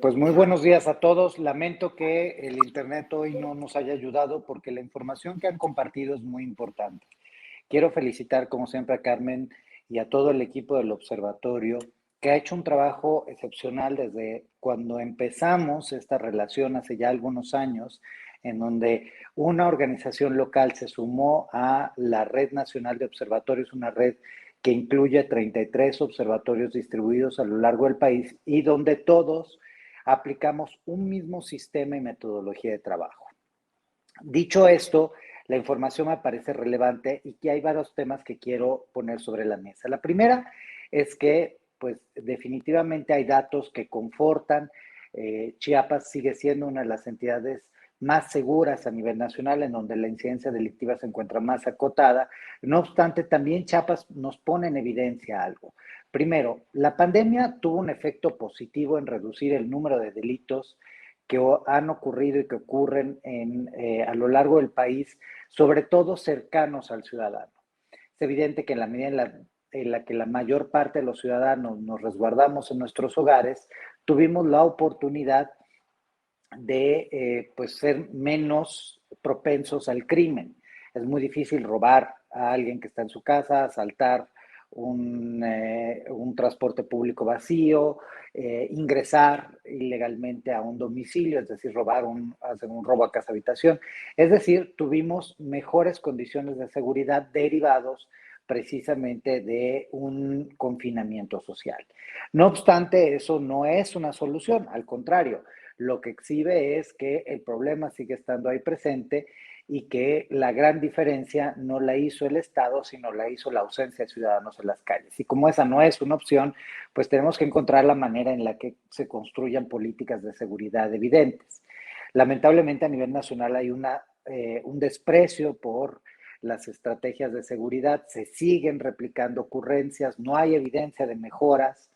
Pues muy buenos días a todos. Lamento que el Internet hoy no nos haya ayudado porque la información que han compartido es muy importante. Quiero felicitar, como siempre, a Carmen y a todo el equipo del observatorio que ha hecho un trabajo excepcional desde cuando empezamos esta relación hace ya algunos años, en donde una organización local se sumó a la Red Nacional de Observatorios, una red que incluye 33 observatorios distribuidos a lo largo del país y donde todos aplicamos un mismo sistema y metodología de trabajo. Dicho esto, la información me parece relevante y que hay varios temas que quiero poner sobre la mesa. La primera es que, pues, definitivamente hay datos que confortan. Chiapas sigue siendo una de las entidades más seguras a nivel nacional, en donde la incidencia delictiva se encuentra más acotada. No obstante, también Chiapas nos pone en evidencia algo. Primero, la pandemia tuvo un efecto positivo en reducir el número de delitos que han ocurrido y que ocurren a lo largo del país, sobre todo cercanos al ciudadano. Es evidente que en la medida en la que la mayor parte de los ciudadanos nos resguardamos en nuestros hogares, tuvimos la oportunidad de pues ser menos propensos al crimen. Es muy difícil robar a alguien que está en su casa, asaltar un transporte público vacío, ingresar ilegalmente a un domicilio, es decir, hacer un robo a casa habitación. Es decir, tuvimos mejores condiciones de seguridad derivados precisamente de un confinamiento social. No obstante, eso no es una solución, al contrario, lo que exhibe es que el problema sigue estando ahí presente y que la gran diferencia no la hizo el Estado, sino la hizo la ausencia de ciudadanos en las calles. Y como esa no es una opción, pues tenemos que encontrar la manera en la que se construyan políticas de seguridad evidentes. Lamentablemente a nivel nacional hay un desprecio por las estrategias de seguridad, se siguen replicando ocurrencias, no hay evidencia de mejoras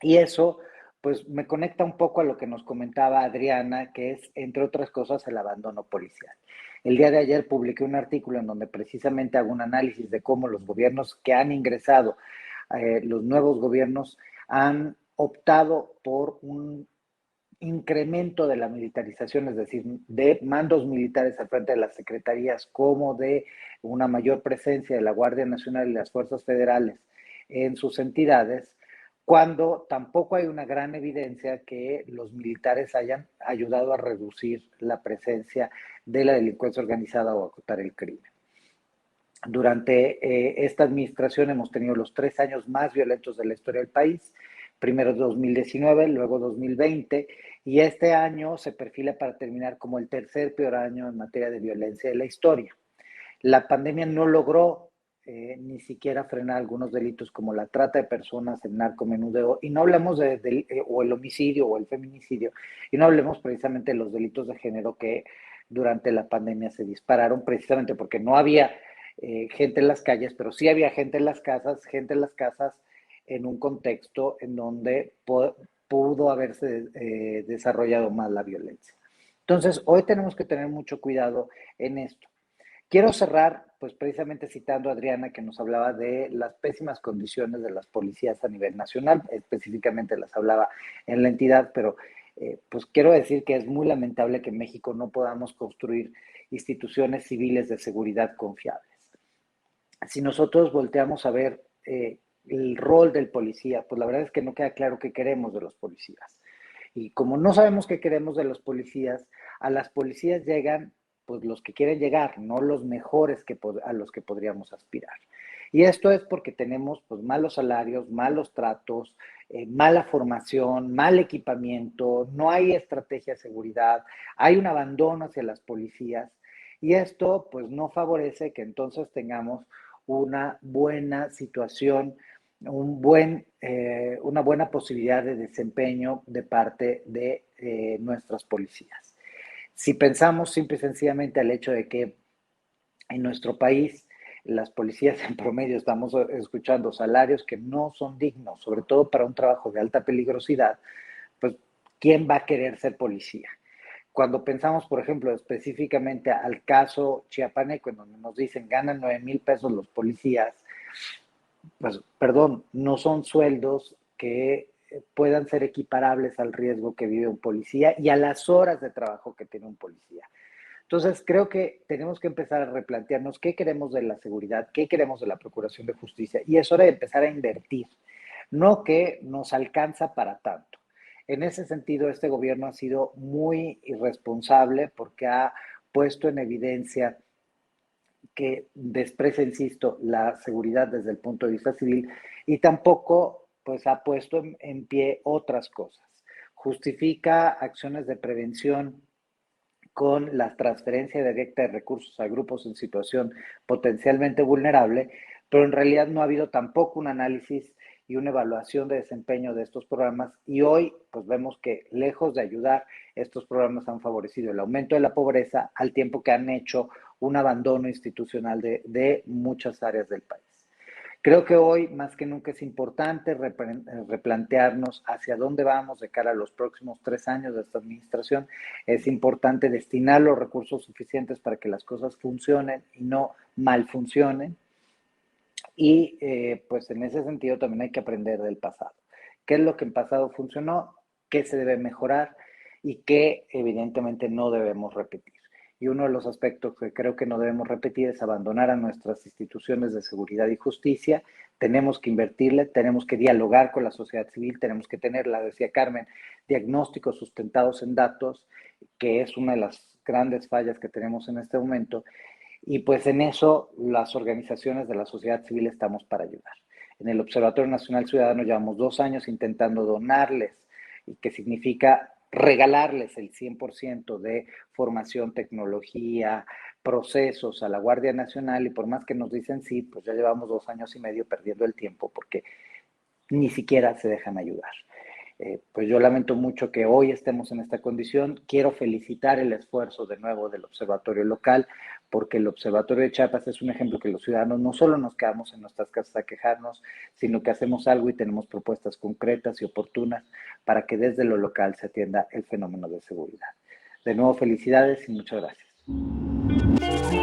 y eso pues me conecta un poco a lo que nos comentaba Adriana, que es, entre otras cosas, el abandono policial. El día de ayer publiqué un artículo en donde precisamente hago un análisis de cómo los gobiernos que han ingresado, los nuevos gobiernos, han optado por un incremento de la militarización, es decir, de mandos militares al frente de las secretarías, como de una mayor presencia de la Guardia Nacional y las fuerzas federales en sus entidades, cuando tampoco hay una gran evidencia que los militares hayan ayudado a reducir la presencia de la delincuencia organizada o acotar el crimen. Durante esta administración hemos tenido los 3 años más violentos de la historia del país, primero 2019, luego 2020, y este año se perfila para terminar como el tercer peor año en materia de violencia de la historia. La pandemia no logró ni siquiera frenar algunos delitos como la trata de personas, el narcomenudeo, y no hablemos o el homicidio o el feminicidio, y no hablemos precisamente de los delitos de género que durante la pandemia se dispararon precisamente porque no había gente en las calles, pero sí había gente en las casas en un contexto en donde pudo haberse desarrollado más la violencia. Entonces, hoy tenemos que tener mucho cuidado en esto. Quiero cerrar, pues precisamente citando a Adriana, que nos hablaba de las pésimas condiciones de las policías a nivel nacional, específicamente las hablaba en la entidad, pero pues quiero decir que es muy lamentable que en México no podamos construir instituciones civiles de seguridad confiables. Si nosotros volteamos a ver el rol del policía, pues la verdad es que no queda claro qué queremos de los policías. Y como no sabemos qué queremos de los policías, a las policías llegan pues los que quieren llegar, no los mejores a los que podríamos aspirar. Y esto es porque tenemos pues malos salarios, malos tratos, mala formación, mal equipamiento, no hay estrategia de seguridad, hay un abandono hacia las policías y esto pues no favorece que entonces tengamos una buena situación, una buena posibilidad de desempeño de parte de nuestras policías. Si pensamos simple y sencillamente al hecho de que en nuestro país las policías en promedio estamos escuchando salarios que no son dignos, sobre todo para un trabajo de alta peligrosidad, pues ¿quién va a querer ser policía? Cuando pensamos, por ejemplo, específicamente al caso chiapaneco, en donde nos dicen ganan 9,000 pesos los policías, pues, perdón, no son sueldos que puedan ser equiparables al riesgo que vive un policía y a las horas de trabajo que tiene un policía. Entonces, creo que tenemos que empezar a replantearnos qué queremos de la seguridad, qué queremos de la Procuración de Justicia, y es hora de empezar a invertir, no que nos alcanza para tanto. En ese sentido, este gobierno ha sido muy irresponsable porque ha puesto en evidencia que desprecia, insisto, la seguridad desde el punto de vista civil y tampoco pues ha puesto en pie otras cosas. Justifica acciones de prevención con la transferencia directa de recursos a grupos en situación potencialmente vulnerable, pero en realidad no ha habido tampoco un análisis y una evaluación de desempeño de estos programas y hoy pues vemos que lejos de ayudar, estos programas han favorecido el aumento de la pobreza al tiempo que han hecho un abandono institucional de muchas áreas del país. Creo que hoy más que nunca es importante replantearnos hacia dónde vamos de cara a los próximos 3 años de esta administración. Es importante destinar los recursos suficientes para que las cosas funcionen y no mal funcionen. Y pues en ese sentido también hay que aprender del pasado. ¿Qué es lo que en pasado funcionó? ¿Qué se debe mejorar? Y qué evidentemente no debemos repetir. Y uno de los aspectos que creo que no debemos repetir es abandonar a nuestras instituciones de seguridad y justicia. Tenemos que invertirle, tenemos que dialogar con la sociedad civil, tenemos que tener, la decía Carmen, diagnósticos sustentados en datos, que es una de las grandes fallas que tenemos en este momento. Y pues en eso las organizaciones de la sociedad civil estamos para ayudar. En el Observatorio Nacional Ciudadano llevamos 2 años intentando donarles, y que significa regalarles el 100% de formación, tecnología, procesos a la Guardia Nacional y por más que nos dicen sí, pues ya llevamos 2 años y medio perdiendo el tiempo porque ni siquiera se dejan ayudar. Pues yo lamento mucho que hoy estemos en esta condición. Quiero felicitar el esfuerzo de nuevo del observatorio local, porque el observatorio de Chiapas es un ejemplo que los ciudadanos no solo nos quedamos en nuestras casas a quejarnos, sino que hacemos algo y tenemos propuestas concretas y oportunas para que desde lo local se atienda el fenómeno de seguridad. De nuevo, felicidades y muchas gracias.